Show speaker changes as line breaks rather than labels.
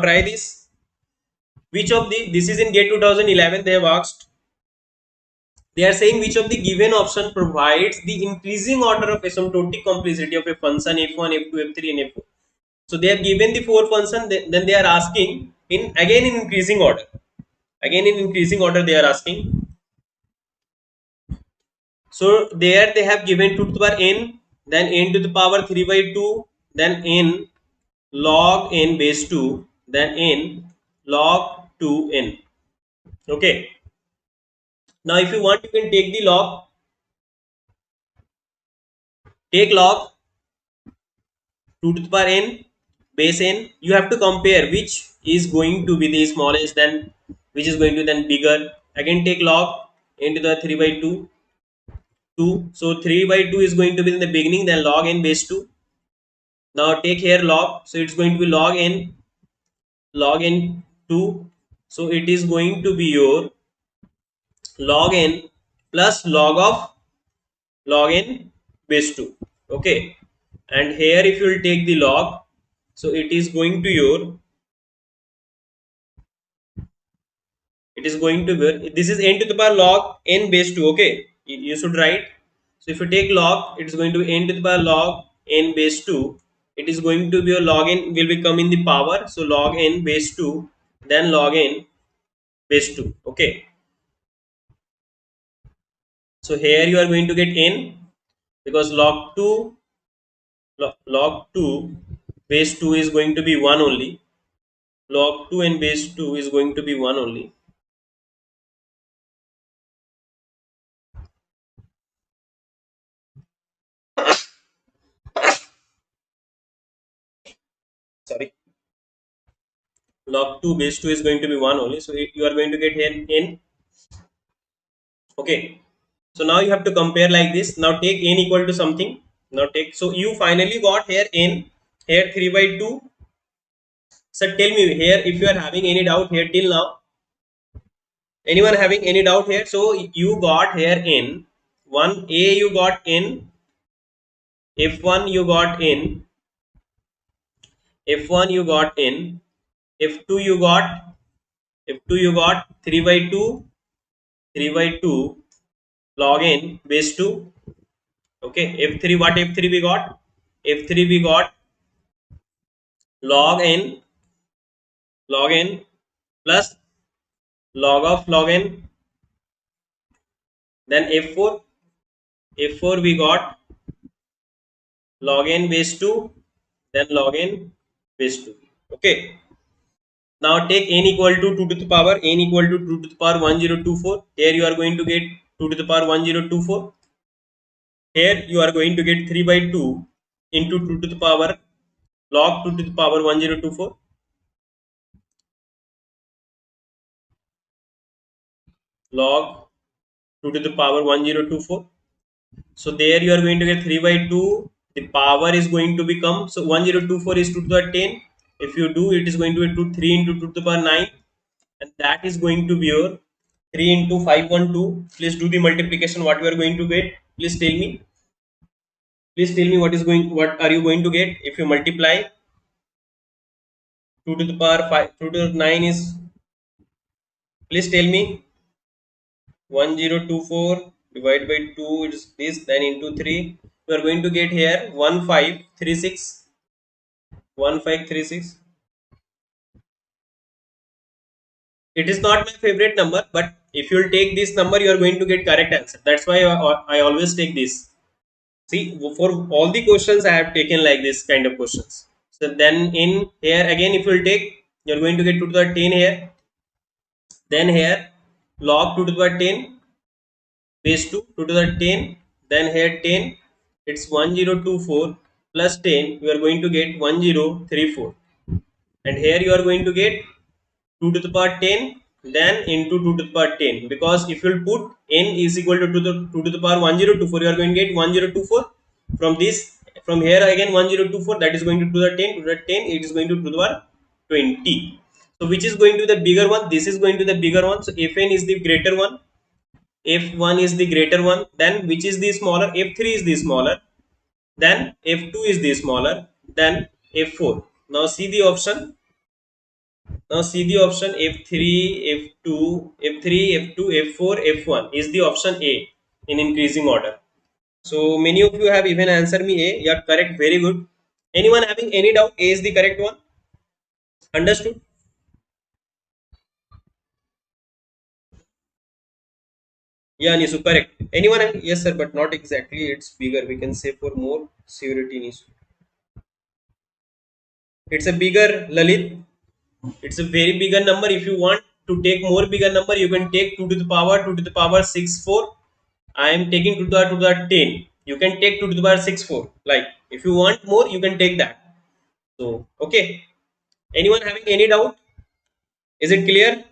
try this. Which of the, this is in GATE 2011, they have asked. They are saying which of the given option provides the increasing order of asymptotic complexity of a function f1, f2, f3 and f4. So they have given the 4 function, then they are asking in again in increasing order. Again in increasing order they are asking. So there they have given 2 to the power n, then n to the power 3 by 2, then n log n base 2, then n log 2n. Okay. Now if you want, you can take the log. Take log 2 to the power n base n. You have to compare which is going to be the smallest, then which is going to then bigger. Again take log n to the 3 by 2, 2. So 3 by 2 is going to be in the beginning, then log n base 2. Now take here log, so it's going to be log n 2. So it is going to be your log n plus log n base 2. Okay, and here if you will take the log, so it is going to your, it is going to be, this is n to the power log n base 2. Okay, you should write. So if you take log, it is going to be n to the power log n base 2. It is going to be your log n will become in the power, so log n base 2, then log n base 2. Okay, so here you are going to get n, because log 2 base 2 is going to be 1 only. Log 2 and base 2 is going to be 1 only. Sorry, log 2 base 2 is going to be 1 only, so you are going to get here n. Okay, so now you have to compare like this. Now take n equal to something. Now take, so you finally got here n, here 3 by 2. So tell me here if you are having any doubt here till now. Anyone having any doubt here? So you got here n 1a, you got n f1, you got n f1, you got n f2, you got 3 by 2, 3 by 2 log n base 2. Okay, f3, what f3 we got? F3 we got log n plus log of log n. Then f4 we got log n base 2, then log n base 2. Okay, now take n equal to 2 to the power, n equal to 2 to the power 1024. Here you are going to get 2 to the power 1024. Here you are going to get 3 by 2 into 2 to the power log 2 to the power 1024. Log 2 to the power 1024. So there you are going to get 3 by 2. The power is going to become, so 1024 is 2 to the 10. If you do, it is going to be 3 into 2 to the power 9, and that is going to be your 3 into 512. Please do the multiplication. What you are going to get? Please tell me. Please tell me what are you going to get if you multiply 2 to the power 5, 2 to the 9 is, please tell me. 1024 divided by 2 is this, then into 3, you are going to get here 1536. 1536. It is not my favorite number, but if you will take this number, you are going to get correct answer. That's why I always take this. See, for all the questions I have taken like this kind of questions. So then in here again, if you will take, you are going to get 2 to the 10 here. Then here log 2 to the 10 base 2, 2 to the 10. Then here 10, it's 1024 plus 10, you are going to get 1034. And here you are going to get 2 to the power 10, then into 2 to the power 10, because if you will put n is equal to 2 to the power 1024, you are going to get 1024. From this, from here again 1024, that is going to the 10, to the 10 it is going to the power 20. So which is going to the bigger one? This is going to the bigger one. So fn is the greater one, f1 is the greater one. Then which is the smaller? F3 is the smaller, then f2 is the smaller, then f4. Now see the option. Now see the option F3, F2, F3, F2, F4, F1 is the option A in increasing order. So many of you have even answered me A. You are correct. Very good. Anyone having any doubt? A is the correct one. Understood? Yeah, Nisu, correct. Anyone having? Yes, sir, but not exactly. It's bigger. We can say for more surety, Nisu. It's a bigger Lalit. It's a very bigger number. If you want to take more bigger number, you can take 2 to the power 2 to the power 6 4. I am taking 2 to the 10. You can take 2 to the power 6 4. Like if you want more, you can take that. So okay. Anyone having any doubt? Is it clear?